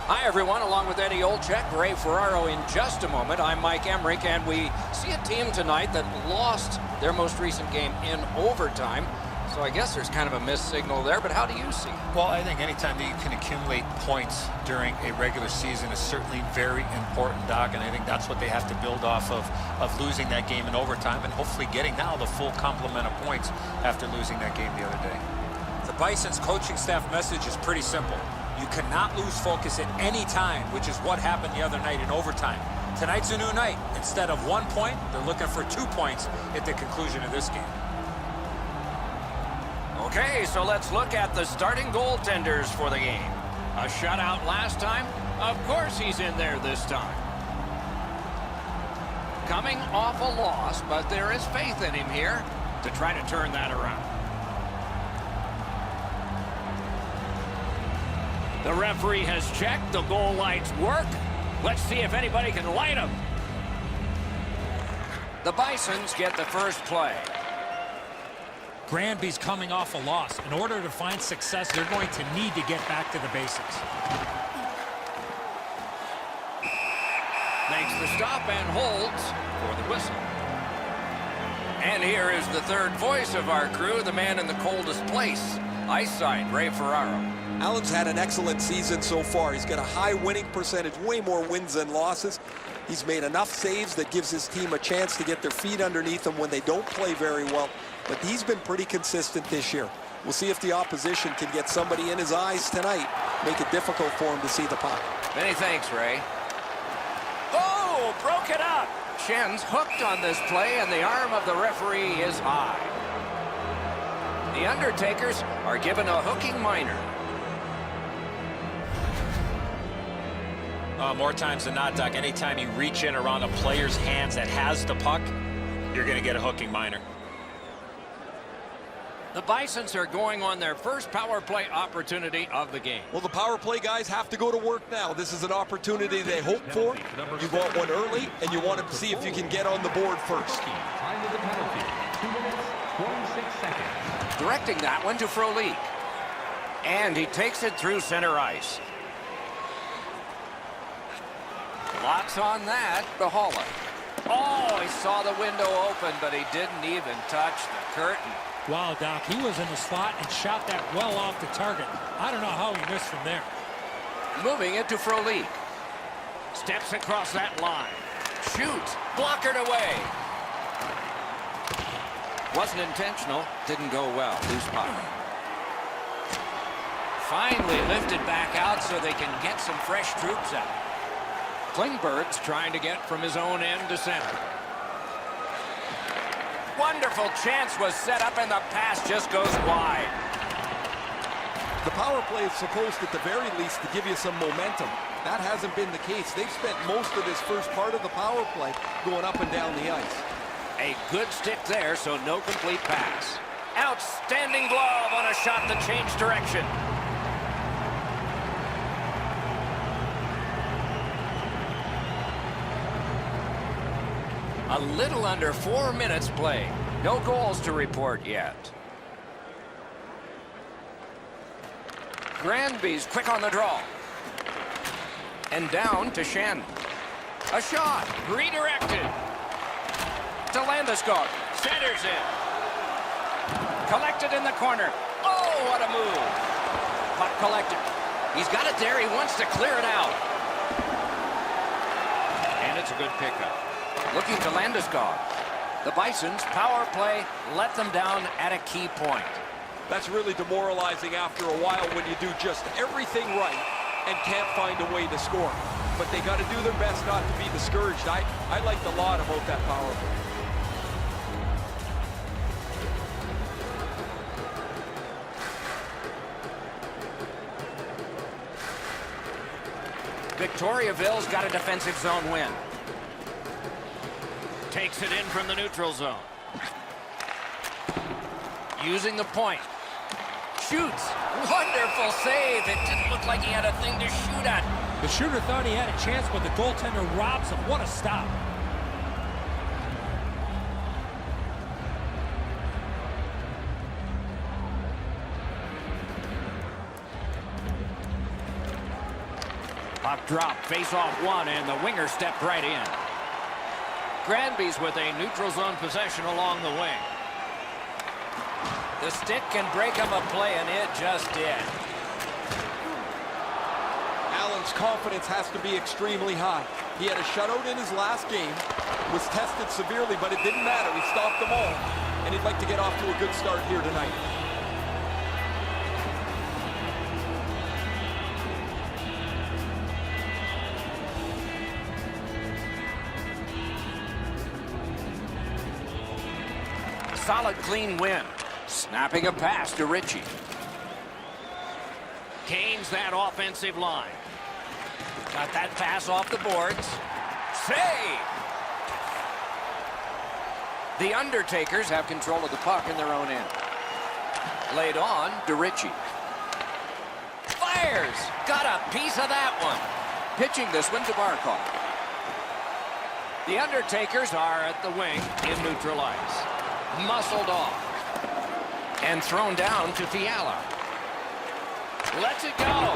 Hi, everyone. Along with Eddie Olczyk, Ray Ferraro in just a moment. I'm Mike Emmerich, and we see a team tonight that lost their most recent game in overtime. So I guess there's kind of a missed signal there, but how do you see it? Well, I think anytime that you can accumulate points during a regular season is certainly very important, Doc, and I think that's what they have to build off of losing that game in overtime and hopefully getting now the full complement of points after losing that game the other day. The Bisons coaching staff message is pretty simple. You cannot lose focus at any time, which is what happened the other night in overtime. Tonight's a new night. Instead of 1 point, they're looking for 2 points at the conclusion of this game. Okay, so let's look at the starting goaltenders for the game. A shutout last time? Of course he's in there this time. Coming off a loss, but there is faith in him here to try to turn that around. The referee has checked. The goal lights work. Let's see if anybody can light them. The Bisons get the first play. Granby's coming off a loss. In order to find success, they're going to need to get back to the basics. Makes the stop and holds for the whistle. And here is the third voice of our crew, the man in the coldest place, ice side, Ray Ferraro. Allen's had an excellent season so far. He's got a high winning percentage, way more wins than losses. He's made enough saves that gives his team a chance to get their feet underneath them when they don't play very well. But he's been pretty consistent this year. We'll see if the opposition can get somebody in his eyes tonight, make it difficult for him to see the puck. Many thanks, Ray. Oh, broke it up. Schen's hooked on this play, and the arm of the referee is high. The Undertakers are given a hooking minor. More times than not, Doc, anytime you reach in around a player's hands that has the puck, you're going to get a hooking minor. The Bisons are going on their first power play opportunity of the game. Well, the power play guys have to go to work now. This is an opportunity they hope for. You want one early, and you want to see if you can get on the board first. Time of the penalty, 2 minutes, 26 seconds. Directing that one to Frolik. And he takes it through center ice. Lots on that, Bahala. Oh, he saw the window open, but he didn't even touch the curtain. Wow, Doc, he was in the slot and shot that well off the target. I don't know how he missed from there. Moving it to Frolik. Steps across that line. Shoots. Blockered away. Wasn't intentional. Didn't go well. Loose puck. Finally lifted back out so they can get some fresh troops out. Klingberg's trying to get from his own end to center. Wonderful chance was set up, and the pass just goes wide. The power play is supposed, at the very least, to give you some momentum. That hasn't been the case. They've spent most of this first part of the power play going up and down the ice. A good stick there, so no complete pass. Outstanding glove on a shot that changed direction. A little under 4 minutes played. No goals to report yet. Granby's quick on the draw. And down to Schenn. A shot. Redirected. To Landeskog. Centers in. Collected in the corner. Oh, what a move. Puck collected. He's got it there. He wants to clear it out. And it's a good pickup. Looking to Landeskog. The Bisons' power play let them down at a key point. That's really demoralizing after a while when you do just everything right and can't find a way to score. But they got to do their best not to be discouraged. I liked a lot about that power play. Victoriaville's got a defensive zone win. Takes it in from the neutral zone. Using the point. Shoots. Wonderful save. It didn't look like he had a thing to shoot at. The shooter thought he had a chance, but the goaltender robs him. What a stop. Puck drop, face-off one, and the winger stepped right in. Granby's with a neutral zone possession along the wing. The stick can break up a play, and it just did. Allen's confidence has to be extremely high. He had a shutout in his last game, was tested severely, but it didn't matter. He stopped them all, and he'd like to get off to a good start here tonight. Solid, clean win. Snapping a pass to Ritchie. Gains that offensive line. Got that pass off the boards. Save! The Undertakers have control of the puck in their own end. Laid on to Ritchie. Fires! Got a piece of that one. Pitching this one to Barkov. The Undertakers are at the wing in neutral ice. Muscled off. And thrown down to Fiala. Lets it go.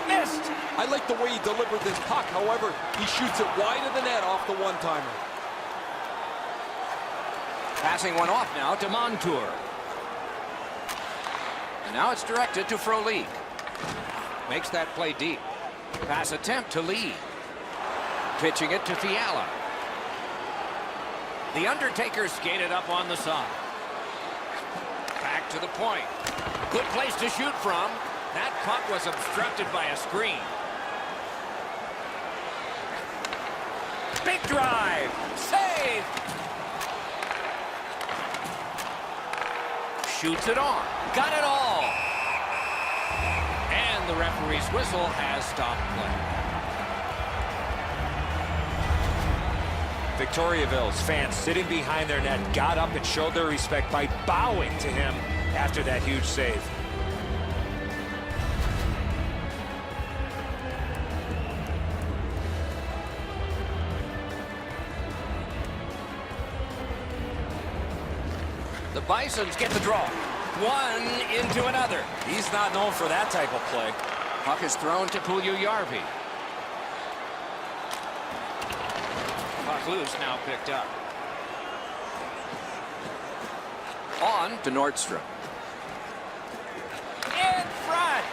Missed. I like the way he delivered this puck. However, he shoots it wide of the net off the one-timer. Passing one off now to Montour. And now it's directed to Frolik. Makes that play deep. Pass attempt to Lee. Pitching it to Fiala. The Undertakers skated up on the side. Back to the point. Good place to shoot from. That puck was obstructed by a screen. Big drive. Save. Shoots it on. Got it all. And the referee's whistle has stopped play. Victoriaville's fans sitting behind their net got up and showed their respect by bowing to him after that huge save. The Bisons get the draw. One into another. He's not known for that type of play. Puck is thrown to Puljujärvi. Puck loose, now picked up. On to Nordstrom. In front.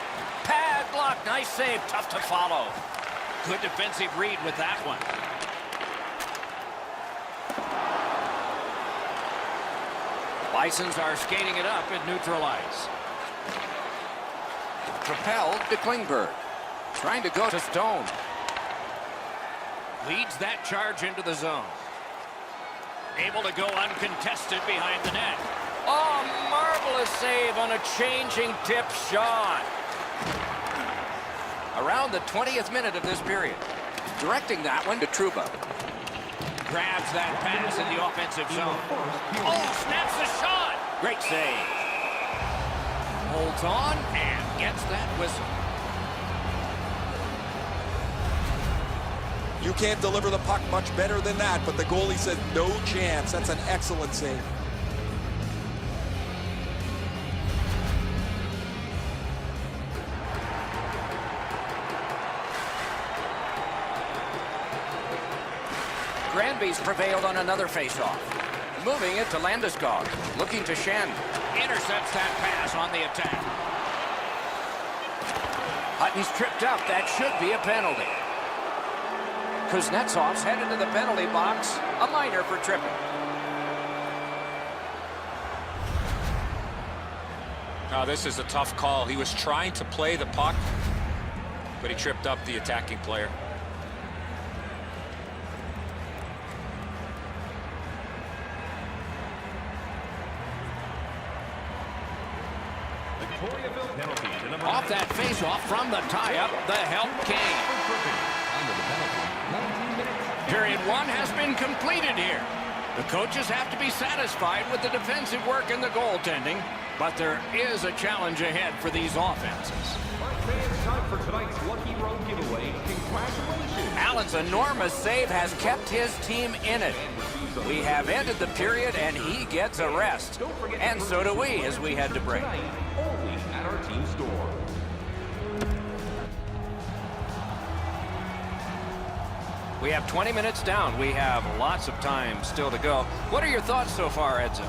Pad block. Nice save. Tough to follow. Good defensive read with that one. Bisons are skating it up at neutral ice. Propelled to Klingberg. Trying to go to Stone. Leads that charge into the zone. Able to go uncontested behind the net. Oh, marvelous save on a changing tip shot. Around the 20th minute of this period. Directing that one to Trouba. Grabs that pass in the offensive zone. Oh, snaps the shot. Great save. Holds on and gets that whistle. You can't deliver the puck much better than that, but the goalie said no chance. That's an excellent save. Granby's prevailed on another faceoff. Moving it to Landeskog. Looking to Shen. Intercepts that pass on the attack. Hutton's tripped up. That should be a penalty. Kuznetsov's headed to the penalty box. A minor for tripping. Oh, this is a tough call. He was trying to play the puck, but he tripped up the attacking player. Victoriaville penalty. Off that faceoff from the tie-up, the help came. Period one has been completed here. The coaches have to be satisfied with the defensive work and the goaltending, but there is a challenge ahead for these offenses. It's time for tonight's Lucky Road giveaway. Congratulations. Allen's enormous save has kept his team in it. We have ended the period and he gets a rest. And so do we as we head to break. Only at our team store. We have 20 minutes down. We have lots of time still to go. What are your thoughts so far, Edzo?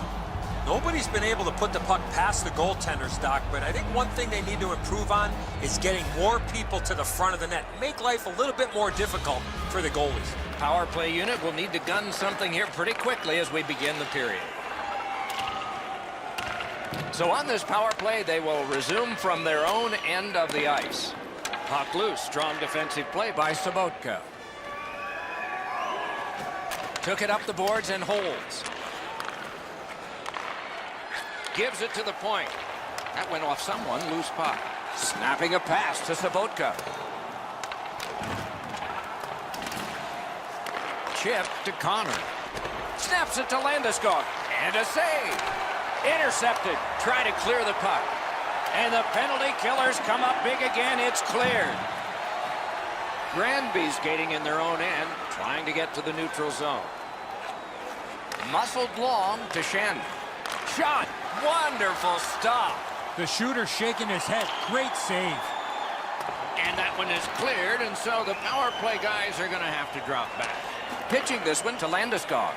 Nobody's been able to put the puck past the goaltenders, Doc, but I think one thing they need to improve on is getting more people to the front of the net. Make life a little bit more difficult for the goalies. Power play unit will need to gun something here pretty quickly as we begin the period. So on this power play, they will resume from their own end of the ice. Puck loose. Strong defensive play by Sobotka. Took it up the boards and holds. Gives it to the point. That went off someone. Loose puck. Snapping a pass to Sobotka. Chip to Connor. Snaps it to Landeskog. And a save. Intercepted. Try to clear the puck. And the penalty killers come up big again. It's cleared. Granby skating in their own end, trying to get to the neutral zone. Muscled long to Shen. Shot. Wonderful stop. The shooter shaking his head. Great save. And that one is cleared, and so the power play guys are going to have to drop back. Pitching this one to Landeskog.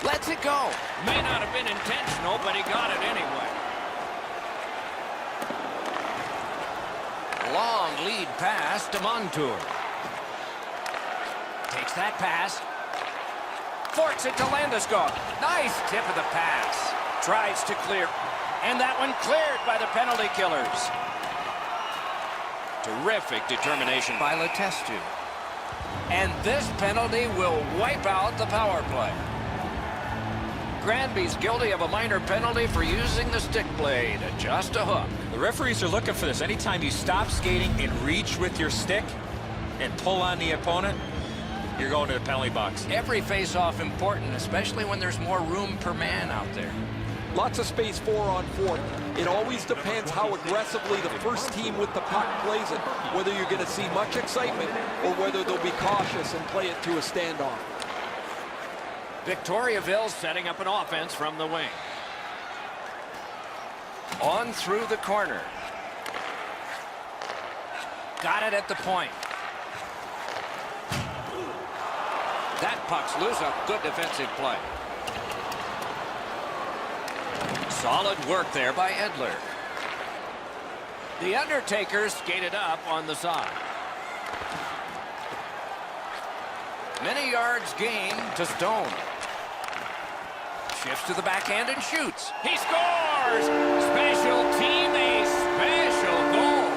Lets it go. May not have been intentional, but he got it anyway. Long lead pass to Montour. Takes that pass. Forks it to Landeskog. Nice tip of the pass. Tries to clear. And that one cleared by the penalty killers. Terrific determination by Letestu. And this penalty will wipe out the power play. Granby's guilty of a minor penalty for using the stick blade. Just a hook. The referees are looking for this. Anytime you stop skating and reach with your stick and pull on the opponent, you're going to the penalty box. Every face-off important, especially when there's more room per man out there. Lots of space 4-on-4. It always depends how aggressively the first team with the puck plays it, whether you're going to see much excitement or whether they'll be cautious and play it to a standoff. Victoriaville setting up an offense from the wing. On through the corner. Got it at the point. That puck's loose. A good defensive play. Solid work there by Edler. The Undertakers skated up on the side. Many yards gained to Stone. Shifts to the backhand and shoots. He scores! Special team, a special goal.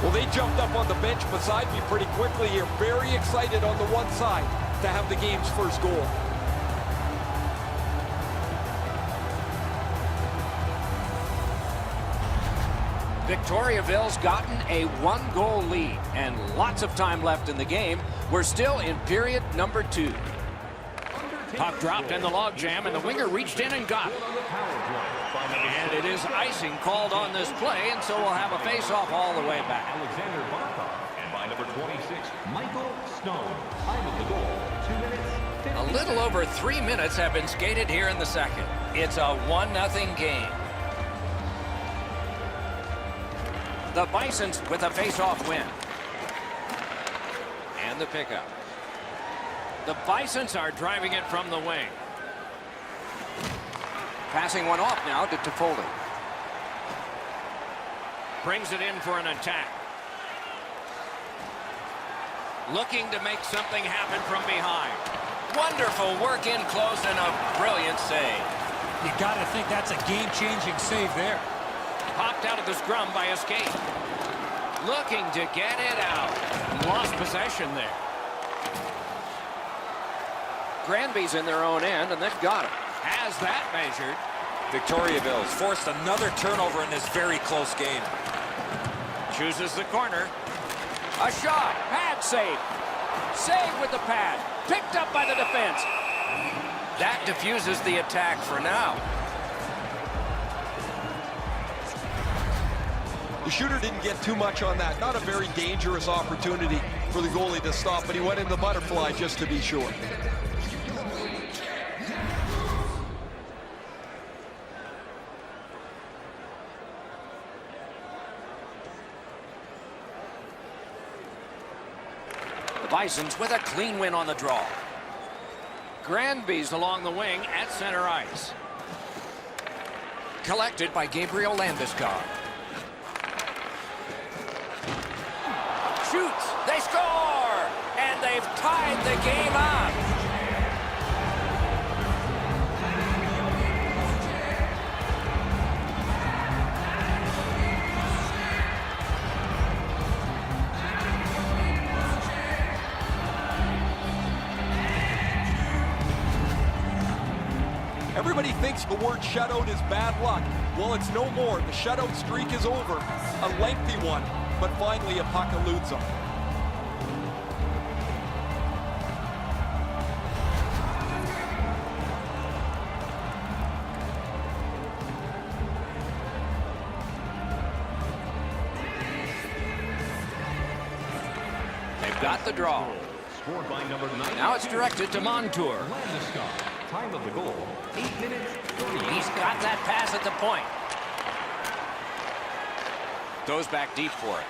Well, they jumped up on the bench beside me pretty quickly here. Very excited on the one side to have the game's first goal. Victoriaville's gotten a one-goal lead and lots of time left in the game. We're still in period number 2. Puck dropped in the logjam, and the winger reached in and got it. And it is icing called on this play, and so we'll have a face-off all the way back. Alexander Barkov, and by number 26, Michael Stone. Time of the goal, 2 minutes. A little over 3 minutes have been skated here in the second. It's a 1-0 game. The Bisons with a face-off win. And the pickup. The Bisons are driving it from the wing. Passing one off now to Toffoli. Brings it in for an attack. Looking to make something happen from behind. Wonderful work in close and a brilliant save. You got to think that's a game-changing save there. Popped out of the scrum by a skate. Looking to get it out. Lost possession there. Granby's in their own end, and they've got it. Has that measured. Victoriaville's forced another turnover in this very close game. Chooses the corner. A shot. Pad save. Save with the pad. Picked up by the defense. That diffuses the attack for now. The shooter didn't get too much on that. Not a very dangerous opportunity for the goalie to stop, but he went in the butterfly just to be sure. The Bisons with a clean win on the draw. Granby's along the wing at center ice. Collected by Gabriel Landeskog. Shoots, they score, and they've tied the game up. Everybody thinks the word shutout is bad luck. Well, it's no more. The shutout streak is over. A lengthy one, but finally a puck eludes them. They've got the draw. Scored by number 9. Now it's directed to Montour. Landeskog. Time of the goal, 8 minutes, 30. He's got that pass at the point. Goes back deep for it.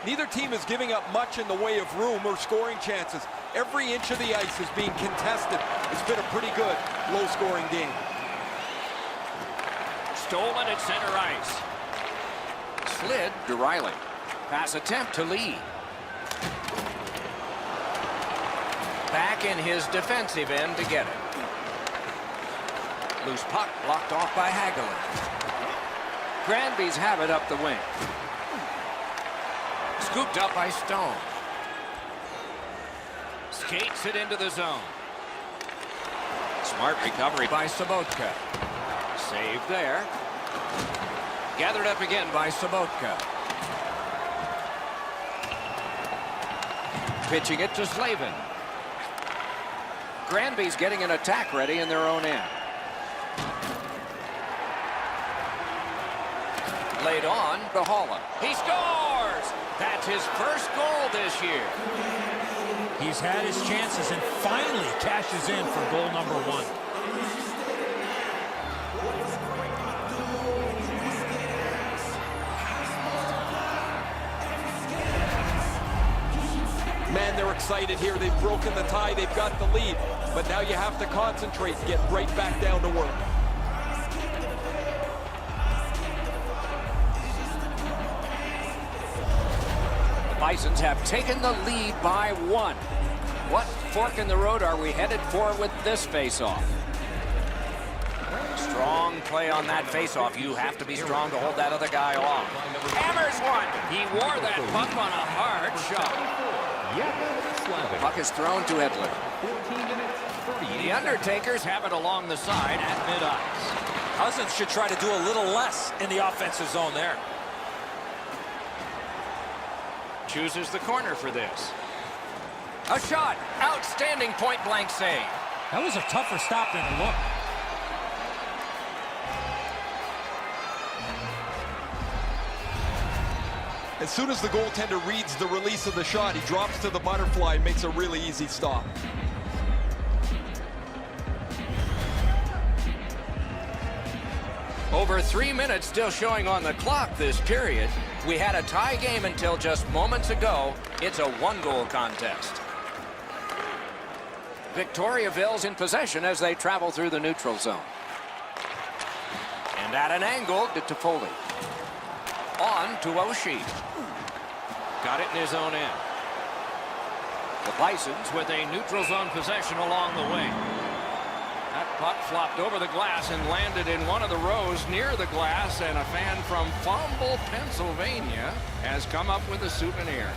Neither team is giving up much in the way of room or scoring chances. Every inch of the ice is being contested. It's been a pretty good, low-scoring game. Stolen at center ice. Slid to Riley. Pass attempt to Lee. Back in his defensive end to get it. Loose puck blocked off by Hagelin. Granby's have it up the wing. Scooped up by Stone. Skates it into the zone. Smart recovery by Sobotka. Save there. Gathered up again by Sobotka. Pitching it to Slavin. Granby's getting an attack ready in their own end. Laid on to Holland. He scores! That's his first goal this year. He's had his chances and finally cashes in for goal number 1. Man, they're excited here. They've broken the tie. They've got the lead. But now you have to concentrate and get right back down to work. The Bisons have taken the lead by 1. What fork in the road are we headed for with this face-off? Strong play on that face-off. You have to be strong to hold that other guy off. Hammers one. He wore that puck on a hard shot. Puck is thrown to Edler. 14 minutes, 30. The Undertakers have it along the side at mid-ice. Cousins should try to do a little less in the offensive zone there. Chooses the corner for this. A shot. Outstanding point-blank save. That was a tougher stop than it looked. As soon as the goaltender reads the release of the shot, he drops to the butterfly and makes a really easy stop. Over 3 minutes still showing on the clock this period. We had a tie game until just moments ago. It's a 1-goal contest. Victoriaville's in possession as they travel through the neutral zone. And at an angle to Toffoli. On to O'Shea. Got it in his own end. The Bisons with a neutral zone possession along the wing. That puck flopped over the glass and landed in one of the rows near the glass, and a fan from Fumble, Pennsylvania has come up with a souvenir.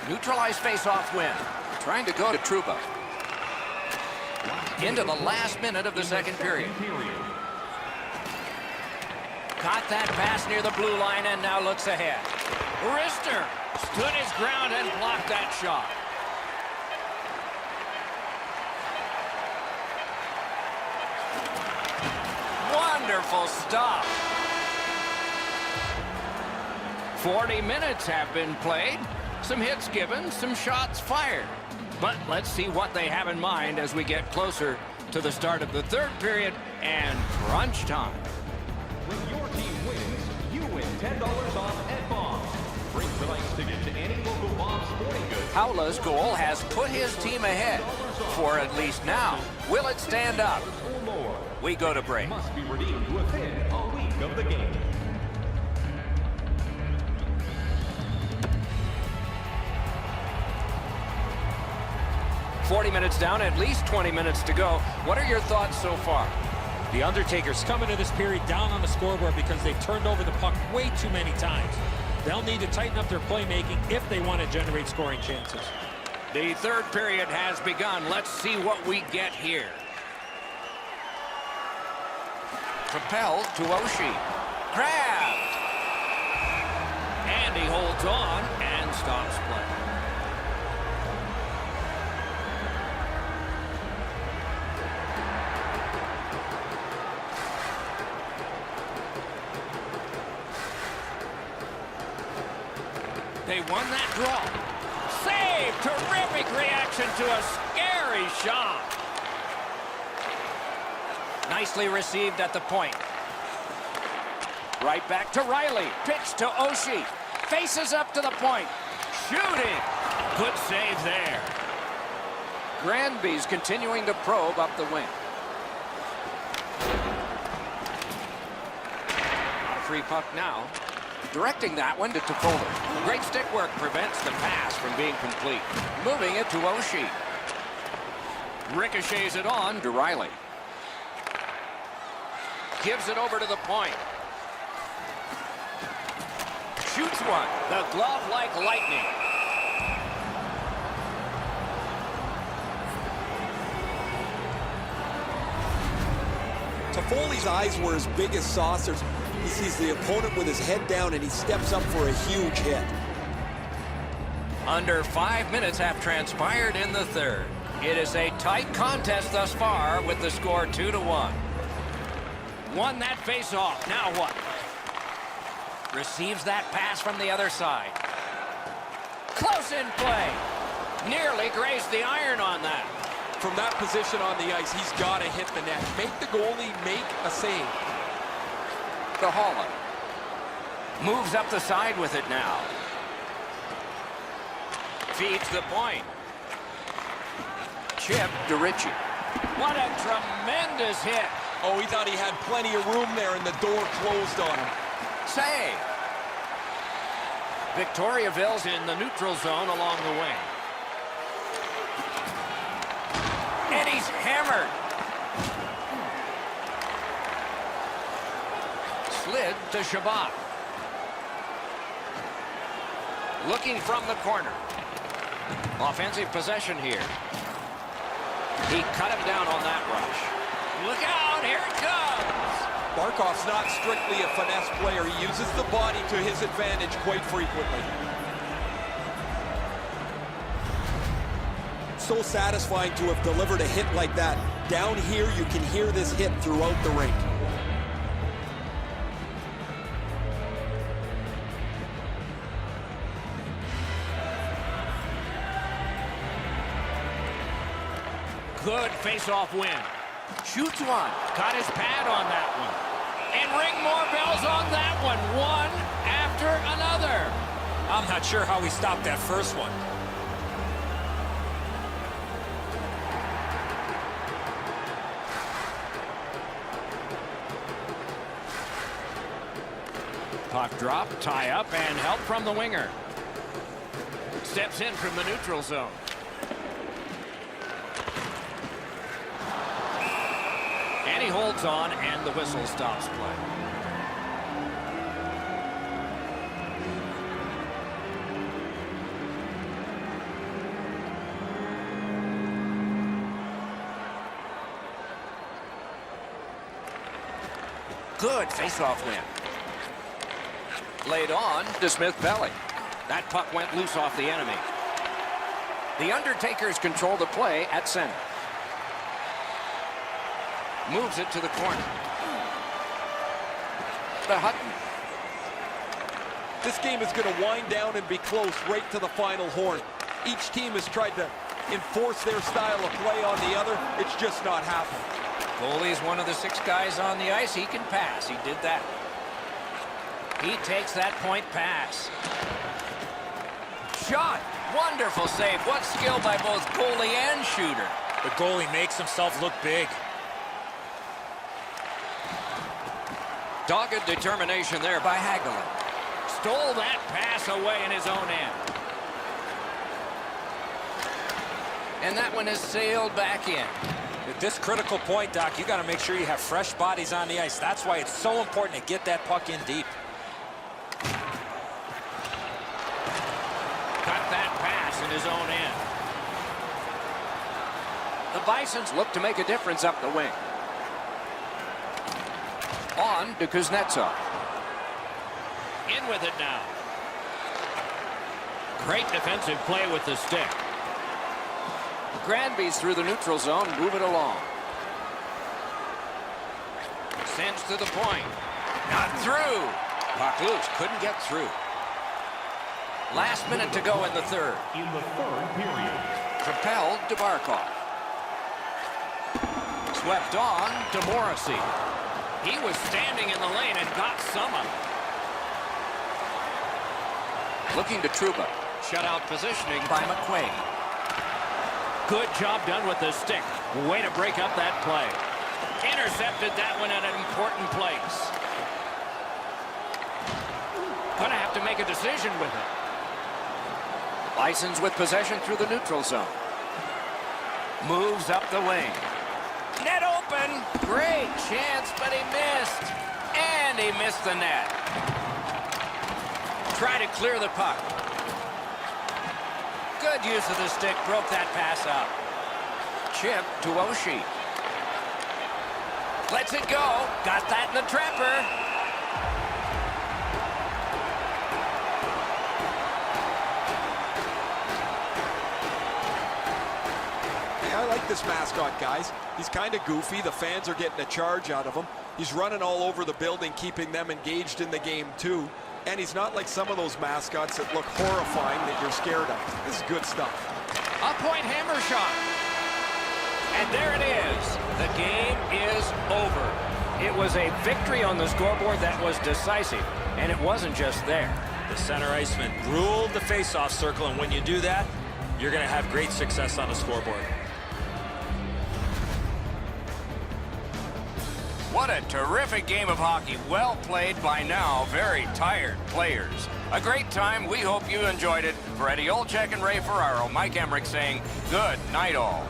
Neutralized face-off win. Trying to go to Trouba. Into the last minute of the second period. Caught that pass near the blue line and now looks ahead. Rister stood his ground and blocked that shot. Wonderful stop. 40 minutes have been played. Some hits given, some shots fired. But let's see what they have in mind as we get closer to the start of the third period and crunch time. When your team wins, you win $10 off at Bob's. Bring tonight's ticket to any local Bob's Sporting Goods. Howla's goal has put his team ahead, for at least now. Will it stand up? Or more. We go to break. Must be redeemed within a week of the game. $40 minutes down, at least 20 minutes to go. What are your thoughts so far? The Undertakers come into this period down on the scoreboard because they've turned over the puck way too many times. They'll need to tighten up their playmaking if they want to generate scoring chances. The third period has begun. Let's see what we get here. Propelled to Oshie. Grabbed. And he holds on and stops play. They won that draw. Save! Terrific reaction to a scary shot. Nicely received at the point. Right back to Riley. Pitch to Oshie. Faces up to the point. Shooting. Good save there. Granby's continuing to probe up the wing. A free puck now. Directing that one to Toffoli. Great stick work prevents the pass from being complete. Moving it to Oshie. Ricochets it on to Riley. Gives it over to the point. Shoots one. The glove like lightning. Toffoli's eyes were as big as saucers. He sees the opponent with his head down and he steps up for a huge hit. Under 5 minutes have transpired in the third. It is a tight contest thus far with the score 2-1. Won that face-off. Now what? Receives that pass from the other side. Close in play. Nearly grazed the iron on that. From that position on the ice, he's got to hit the net. Make the goalie make a save. To Holland. Moves up the side with it now. Feeds the point. Chip to Ritchie. What a tremendous hit. Oh, he thought he had plenty of room there and the door closed on him. Save. Victoriaville's in the neutral zone along the wing. And he's hammered. Slid to Shabbat. Looking from the corner. Offensive possession here. He cut him down on that rush. Look out, here it comes. Barkov's not strictly a finesse player. He uses the body to his advantage quite frequently. So satisfying to have delivered a hit like that. Down here, you can hear this hit throughout the rink. Good face-off win. Shoots one. Got his pad on that one. And ring more bells on that one. One after another. I'm not sure how he stopped that first one. Puck drop, tie up, and help from the winger. Steps in from the neutral zone. And he holds on, and the whistle stops play. Good face-off win. Laid on to Smith-Pelly. That puck went loose off the enemy. The Undertakers control the play at center. Moves it to the corner. to Hutton. This game is going to wind down and be close right to the final horn. Each team has tried to enforce their style of play on the other. It's just not happening. Goalie's one of the 6 guys on the ice. He can pass. He did that. He takes that point pass. Shot. Wonderful save. What skill by both goalie and shooter. The goalie makes himself look big. Dogged determination there by Hagelin. Stole that pass away in his own end. And that one is sailed back in. At this critical point, Doc, you got to make sure you have fresh bodies on the ice. That's why it's so important to get that puck in deep. Cut that pass in his own end. The Bisons look to make a difference up the wing. On to Kuznetsov. In with it now. Great defensive play with the stick. Granby's through the neutral zone. Move it along. Sends to the point. Not through. Puck loose. Couldn't get through. Last minute to go in the third. In the third period. Propelled to Barkov. Swept on to Morrissey. He was standing in the lane and got some of it. Looking to Trouba. Shutout positioning by McQuaid. Good job done with the stick. Way to break up that play. Intercepted that one at an important place. Gonna have to make a decision with it. Bisons with possession through the neutral zone. Moves up the wing. Net open. Great chance, but he missed. And he missed the net. Try to clear the puck. Good use of the stick. Broke that pass up. Chip to Oshie. Lets it go. Got that in the trapper. I like this mascot, guys. He's kind of goofy. The fans are getting a charge out of him. He's running all over the building, keeping them engaged in the game, too. And he's not like some of those mascots that look horrifying that you're scared of. This is good stuff. A point hammer shot. And there it is. The game is over. It was a victory on the scoreboard that was decisive. And it wasn't just there. The center iceman ruled the face-off circle, and when you do that, you're going to have great success on the scoreboard. What a terrific game of hockey. Well played by now very tired players. A great time. We hope you enjoyed it. For Eddie Olczyk and Ray Ferraro, Mike Emmerich saying good night all.